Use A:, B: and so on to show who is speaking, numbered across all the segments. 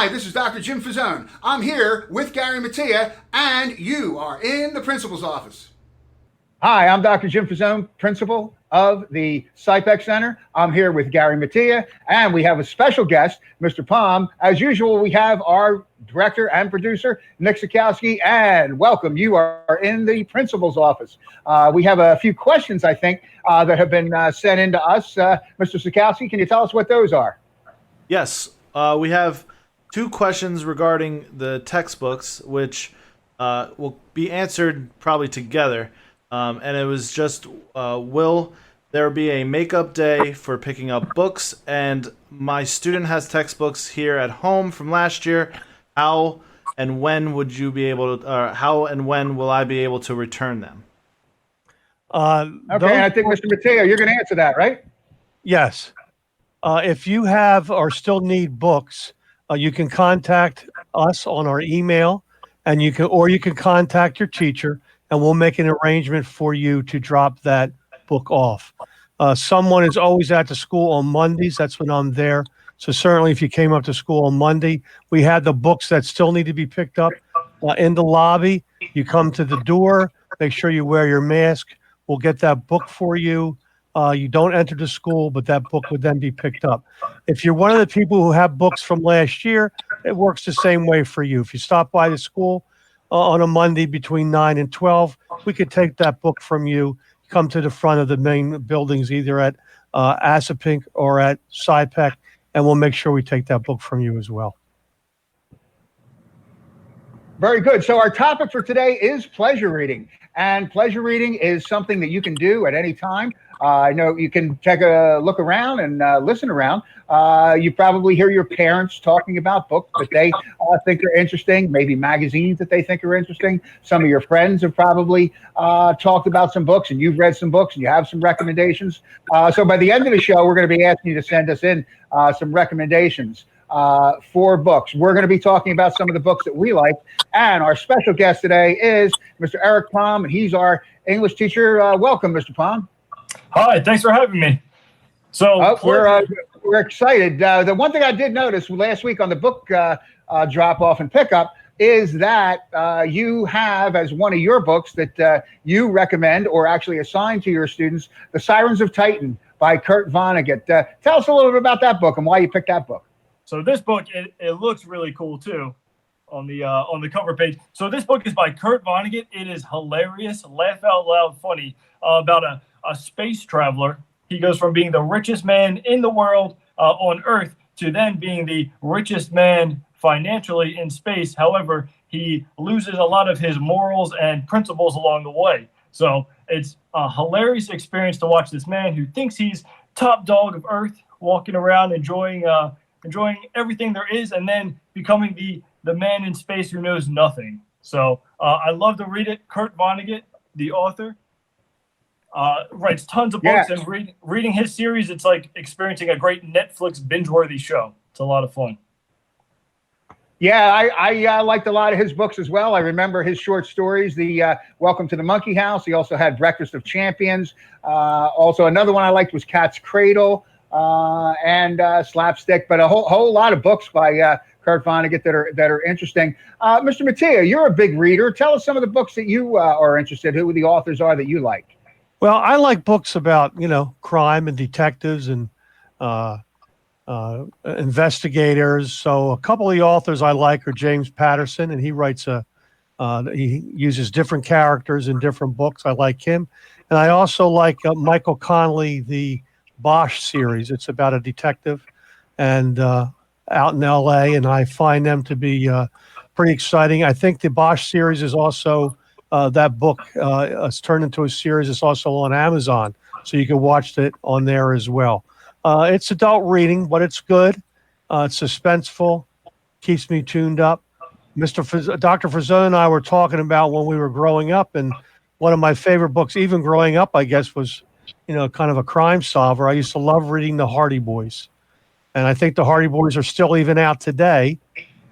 A: Hi, this is Dr. Jim Fazzone. I'm here with Gary Mattia, and you are in the principal's office.
B: Hi, I'm Dr. Jim Fazzone, principal of the SciPec Center. I'm here with Gary Mattia, and we have a special guest, Mr. Palm. As usual, we have our director and producer, Nick Sikowski, and welcome. You are in the principal's office. We have a few questions, I think, that have been sent in to us. Mr. Sikowski, can you tell us what those are?
C: Yes, we have two questions regarding the textbooks, which will be answered probably together. And it was just, will there be a makeup day for picking up books? And my student has textbooks here at home from last year. How and when would you be able to, how and when will I be able to return them?
B: Okay, and I think Mr. Mateo, you're going to answer that, right?
D: Yes. If you have or still need books, you can contact us on our email, and you can contact your teacher, and we'll make an arrangement for you to drop that book off. Someone is always at the school on Mondays. That's when I'm there. So certainly if you came up to school on Monday, we had the books that still need to be picked up in the lobby. You come to the door, make sure you wear your mask. We'll get that book for you. You don't enter the school, but that book would then be picked up. If you're one of the people who have books from last year, it works the same way for you. If you stop by the school on a Monday between 9 and 12, we could take that book from you, come to the front of the main buildings, either at Asapink or at SciPec, and we'll make sure we take that book from you as well.
B: Very good. So our topic for today is pleasure reading. And pleasure reading is something that you can do at any time. I know you can take a look around and listen around. You probably hear your parents talking about books that they think are interesting, maybe magazines that they think are interesting. Some of your friends have probably talked about some books, and you've read some books and you have some recommendations. So by the end of the show, we're going to be asking you to send us in some recommendations for books. We're going to be talking about some of the books that we like. And our special guest today is Mr. Eric Palm, and he's our English teacher. Welcome, Mr. Palm.
E: Hi, thanks for having me. So
B: we're excited. The one thing I did notice last week on the book drop off and pickup is that you have as one of your books that you recommend or actually assign to your students, The Sirens of Titan by Kurt Vonnegut. Tell us a little bit about that book and why you picked that book.
E: So this book, it looks really cool too on the cover page. So this book is by Kurt Vonnegut. It is hilarious, laugh out loud funny about a space traveler. He goes from being the richest man in the world on Earth to then being the richest man financially in space. However, he loses a lot of his morals and principles along the way. So it's a hilarious experience to watch this man who thinks he's top dog of Earth, walking around enjoying everything there is, and then becoming the man in space who knows nothing. So I love to read it. Kurt Vonnegut, the author, writes tons of books, and reading his series, it's like experiencing a great Netflix binge-worthy show. It's a lot of fun.
B: Yeah, I liked a lot of his books as well. I remember his short stories, the Welcome to the Monkey House. He also had Breakfast of Champions. Also, another one I liked was Cat's Cradle and Slapstick, but a whole lot of books by Kurt Vonnegut that are interesting. Mr. Mattia, you're a big reader. Tell us some of the books that you are interested in, who the authors are that you like.
D: Well, I like books about, crime and detectives and investigators. So a couple of the authors I like are James Patterson, and he writes he uses different characters in different books. I like him. And I also like Michael Connelly, the Bosch series. It's about a detective and out in LA, and I find them to be pretty exciting. I think the Bosch series is also that book is turned into a series. It's also on Amazon, so you can watch it on there as well. It's adult reading, but it's good. It's suspenseful, keeps me tuned up. Dr. Fazzone and I were talking about when we were growing up, and one of my favorite books, even growing up, I guess, was kind of a crime solver. I used to love reading the Hardy Boys, and I think the Hardy Boys are still even out today.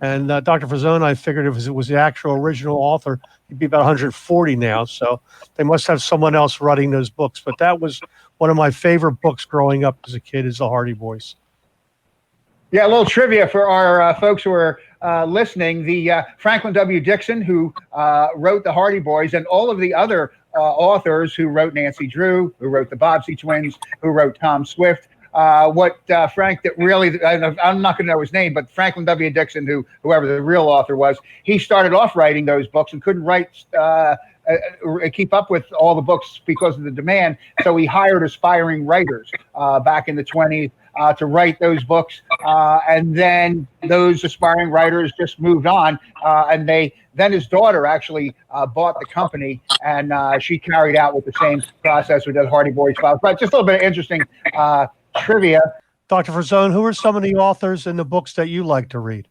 D: And Dr. Fazzone, I figured if it was the actual original author, he'd be about 140 now. So they must have someone else writing those books. But that was one of my favorite books growing up as a kid, is the Hardy Boys.
B: Yeah, a little trivia for our folks who are listening. The Franklin W. Dixon, who wrote the Hardy Boys, and all of the other authors who wrote Nancy Drew, who wrote the Bobbsey Twins, who wrote Tom Swift. Frank that really, I'm not going to know his name, but Franklin W. Dixon, whoever the real author was, he started off writing those books and couldn't keep up with all the books because of the demand. So he hired aspiring writers back in the 20s to write those books. And then those aspiring writers just moved on. And then his daughter actually bought the company, and she carried out with the same process with the Hardy Boys files. But just a little bit of interesting trivia.
D: Dr. Fazzone, who are some of the authors in the books that you like to read?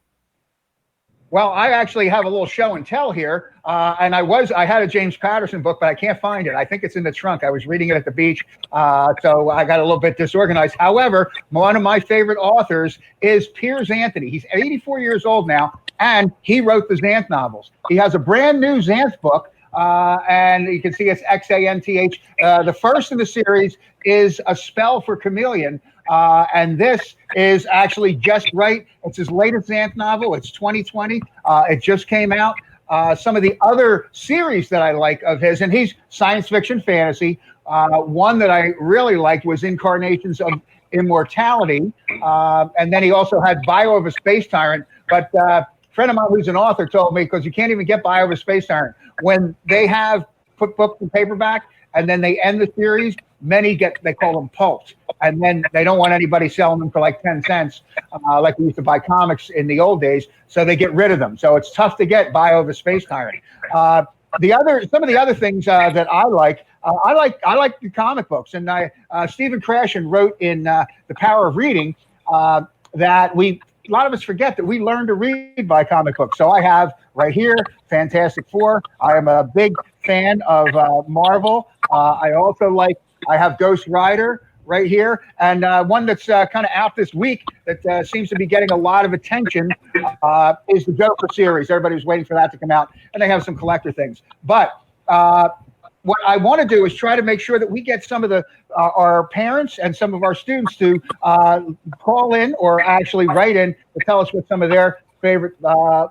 B: Well, I actually have a little show and tell here, and I had a James Patterson book, but I can't find it. I think it's in the trunk. I was reading it at the beach, so I got a little bit disorganized. However, one of my favorite authors is Piers Anthony. He's 84 years old now, and he wrote the Xanth novels. He has a brand new Xanth book, and you can see it's Xanth. The first in the series is A Spell for Chameleon, and this is actually just right. It's his latest Xanth novel. It's 2020. It just came out. Some of the other series that I like of his, and he's science fiction fantasy. One that I really liked was Incarnations of Immortality. And then he also had Bio of a Space Tyrant. But a friend of mine who's an author told me, because you can't even get Bio of a Space Tyrant, when they have put books in paperback and then they end the series, they call them pulped. And then they don't want anybody selling them for like 10 cents, like we used to buy comics in the old days. So they get rid of them. So it's tough to get Bio of a Space Tyrant. Some of the other things that I like the comic books. And Stephen Krashen wrote in The Power of Reading that a lot of us forget that we learn to read by comic books. So I have right here Fantastic Four. I am a big fan of Marvel. I have Ghost Rider right here, and one that's kind of out this week that seems to be getting a lot of attention is the Joker series. Everybody was waiting for that to come out, and they have some collector things. But what I want to do is try to make sure that we get some of our parents and some of our students to call in or actually write in to tell us what some of their favorite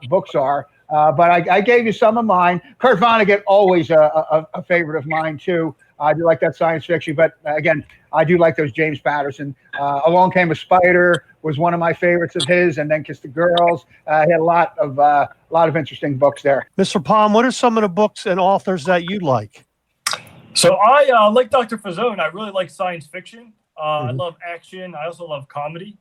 B: books are. But I gave you some of mine. Kurt Vonnegut, always a favorite of mine, too. I do like that science fiction, but again, I do like those James Patterson. Along Came a Spider was one of my favorites of his, and then Kiss the Girls. He had a lot of interesting books there.
D: Mr. Palm, what are some of the books and authors that you like?
E: So I like Dr. Fazzone. I really like science fiction. I love action. I also love comedy.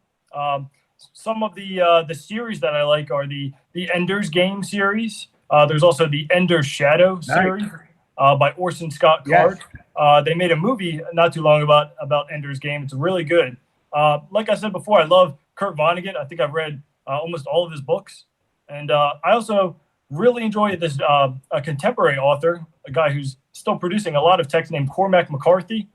E: Some of the series that I like are the Ender's Game series. There's also the Ender's Shadow series by Orson Scott Card. Yes. They made a movie not too long about Ender's Game. It's really good. Like I said before, I love Kurt Vonnegut. I think I've read almost all of his books. And I also really enjoy this a contemporary author, a guy who's still producing a lot of text named Cormac McCarthy.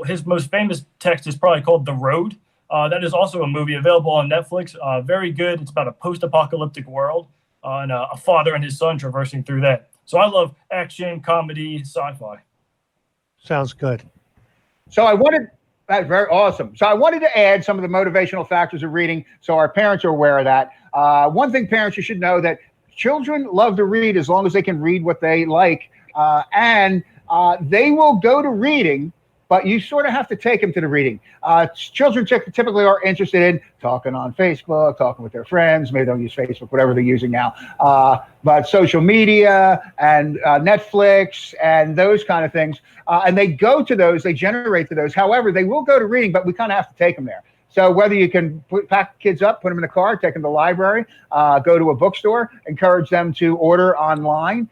E: His most famous text is probably called The Road. That is also a movie available on Netflix. Very good. It's about a post-apocalyptic world and a father and his son traversing through that. So I love action, comedy, sci-fi.
D: Sounds good.
B: That's very awesome. So I wanted to add some of the motivational factors of reading so our parents are aware of that. One thing, parents, you should know that children love to read as long as they can read what they like. And they will go to reading, but you sort of have to take them to the reading. Children typically are interested in talking on Facebook, talking with their friends. Maybe they don't use Facebook, whatever they're using now. But social media and Netflix and those kind of things. And they go to those, they generate to those. However, they will go to reading, but we kind of have to take them there. So whether you can pack kids up, put them in a car, take them to the library, go to a bookstore, encourage them to order online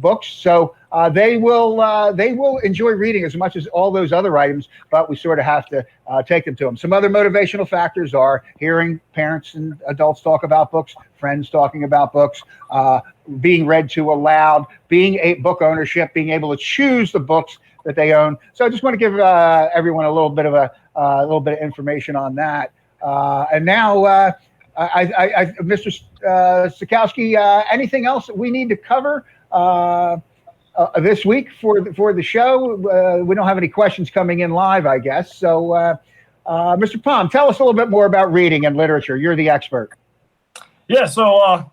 B: books. So they will enjoy reading as much as all those other items, but we sort of have to take them to them. Some other motivational factors are hearing parents and adults talk about books, friends talking about books, being read to aloud, book ownership, being able to choose the books that they own. So I just want to give everyone a little bit of information on that. And now, Mr. Sikowski, anything else that we need to cover this week for the show? We don't have any questions coming in live, I guess. So Mr. Palm, tell us a little bit more about reading and literature. You're the expert.
E: Yeah, so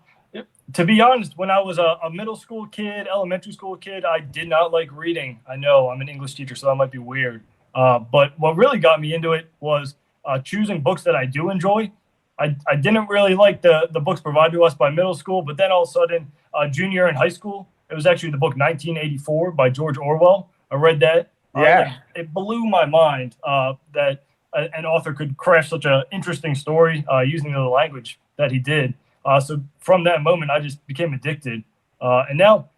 E: to be honest, when I was a middle school kid, elementary school kid, I did not like reading. I know I'm an English teacher, so that might be weird. But what really got me into it was choosing books that I do enjoy. I didn't really like the books provided to us by middle school, but then all of a sudden, junior in high school, it was actually the book 1984 by George Orwell. I read that.
B: Yeah.
E: It blew my mind that an author could craft such an interesting story using the language that he did. So from that moment, I just became addicted. And now,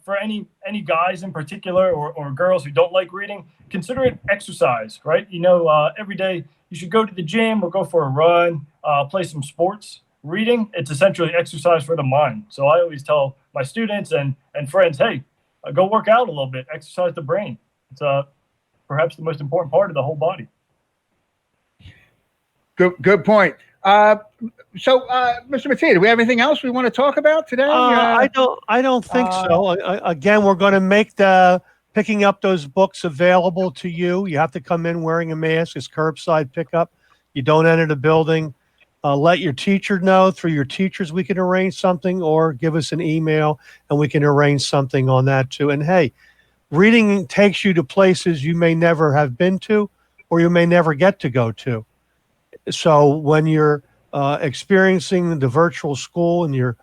E: for any guys in particular or girls who don't like reading, consider it exercise, right? You know, every day you should go to the gym or go for a run, play some sports. Reading, it's essentially exercise for the mind. So I always tell my students and friends, hey, go work out a little bit, exercise the brain. It's perhaps the most important part of the whole body.
B: Good point. So, Mr. Mattia, do we have anything else we want to talk about today?
D: I don't think so. Again, we're going to make the picking up those books available to you. You have to come in wearing a mask. It's curbside pickup. You don't enter the building. Let your teacher know. Through your teachers, we can arrange something, or give us an email and we can arrange something on that too. And hey, reading takes you to places you may never have been to, or you may never get to go to. So when you're experiencing the virtual school and you're,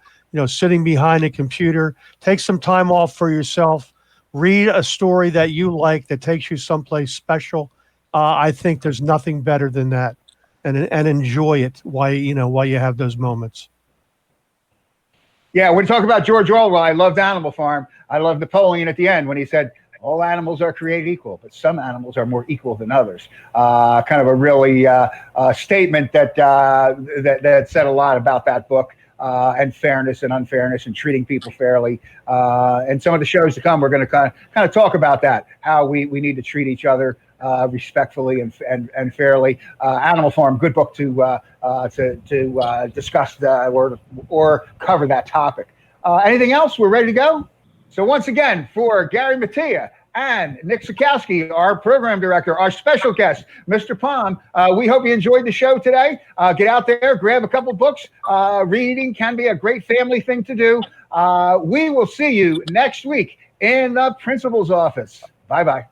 D: sitting behind a computer, take some time off for yourself. Read a story that you like that takes you someplace special. I think there's nothing better than that, and enjoy it while you have those moments.
B: Yeah, when you talk about George Orwell, I loved Animal Farm. I love Napoleon at the end when he said, all animals are created equal, but some animals are more equal than others. Kind of a really statement that said a lot about that book and fairness and unfairness and treating people fairly. And some of the shows to come, we're going to kind of talk about that, how we need to treat each other respectfully and fairly. Animal Farm, good book to discuss or cover that topic. Anything else? We're ready to go. So once again, for Gary Mattia and Nick Sikowski, our program director, our special guest, Mr. Palm, we hope you enjoyed the show today. Get out there, grab a couple books. Reading can be a great family thing to do. We will see you next week in the principal's office. Bye-bye.